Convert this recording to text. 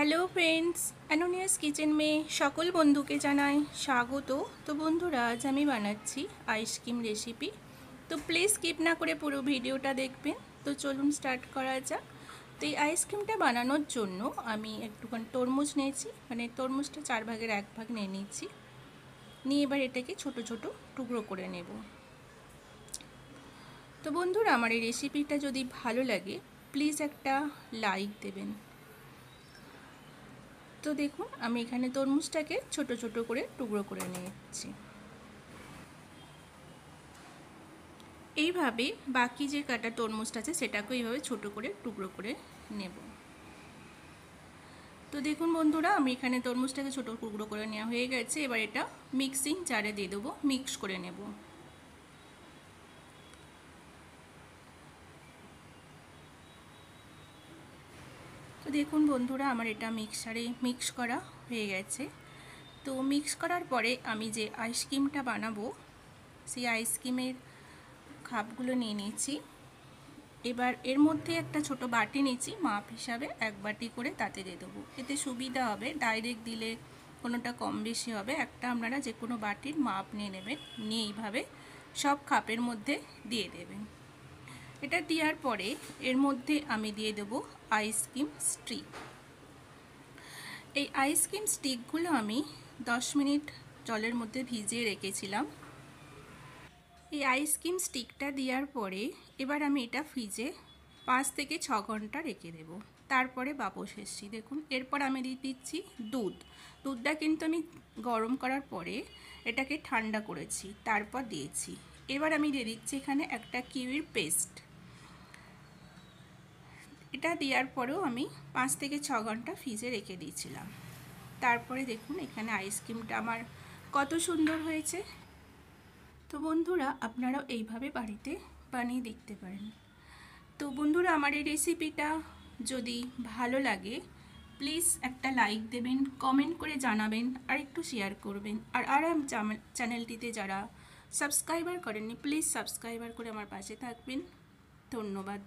Hello friends, অ্যানোনিয়াস kitchen মে সকল বন্ধুকে জানাই স্বাগত। তো বন্ধুরা, আজ আমি বানাচ্ছি আইসক্রিম রেসিপি। তো প্লিজ স্কিপ না করে পুরো ভিডিওটা দেখবেন। তো চলুন স্টার্ট করা যাক। তো এই আইসক্রিমটা বানানোর জন্য আমি একটুখানি তরমুজ নিয়েছি, মানে তরমুজটা 4 ভাগের 1 ভাগ নিয়ে নিচ্ছি। নিয়ে এবার এটাকে ছোট ছোট টুকরো করে নেব। তো বন্ধুরা, আমার এই রেসিপিটা যদি ভালো লাগে প্লিজ একটা লাইক দেবেন। তো দেখুন, আমি এখানে তরমুজটাকে ছোট ছোট করে টুকরো করে নিয়েছি। এইভাবে বাকি যে কাটা তরমুজটা আছে সেটাকেও এইভাবে ছোট করে টুকরো করে নেব। তো দেখুন বন্ধুরা, আমি এখানে তরমুজটাকে ছোট টুকরো করে নেওয়া হয়ে গেছে। এবার এটা মিক্সিং জারে দিয়ে দেবো, মিক্স করে নেব। তো দেখুন বন্ধুরা, আমার এটা মিক্সারে মিক্স করা হয়ে গেছে। তো মিক্স করার পরে আমি যে আইসক্রিমটা বানাবো সেই আইসক্রিমের কাপগুলো নিয়ে নিয়েছি। এবার এর মধ্যে একটা ছোট বাটি নিয়েছি, মাপ হিসাবে 1 বাটি করে তাতে দিয়ে দেবো। এতে সুবিধা হবে, ডাইরেক্ট দিলে কোনোটা কম বেশি হবে। একটা আপনারা যে কোনো বাটির মাপ নিয়ে নেবেন, নিয়ে এইভাবে সব কাপের মধ্যে দিয়ে দেবেন। এটা দেওয়ার পরে এর মধ্যে আমি দিয়ে দেবো আইসক্রিম স্টিক। এই আইসক্রিম স্টিকগুলো আমি 10 মিনিট জলের মধ্যে ভিজিয়ে রেখেছিলাম। এই আইসক্রিম স্টিকটা দেওয়ার পরে এবার আমি এটা ফ্রিজে 5 থেকে 6 ঘন্টা রেখে দেব। তারপরে বাপস এসছি। দেখুন, এরপর আমি দিয়ে দিচ্ছি দুধটা কিন্তু আমি গরম করার পরে এটাকে ঠান্ডা করেছি, তারপর দিয়েছি। এবার আমি দিয়ে দিচ্ছি এখানে একটা কিউইর পেস্ট। এটা দেওয়ার পরেও আমি 5 থেকে 6 ঘন্টা ফ্রিজে রেখে দিয়েছিলাম। তারপরে দেখুন এখানে আইসক্রিমটা আমার কত সুন্দর হয়েছে। তো বন্ধুরা, আপনারাও এইভাবে বাড়িতে বানিয়ে দেখতে পারেন। তো বন্ধুরা, আমার এই রেসিপিটা যদি ভালো লাগে প্লিজ একটা লাইক দেবেন, কমেন্ট করে জানাবেন, আর একটু শেয়ার করবেন। আর চ্যানেলটিতে যারা সাবস্ক্রাইবার করেননি প্লিজ সাবস্ক্রাইবার করে আমার পাশে থাকবেন। ধন্যবাদ।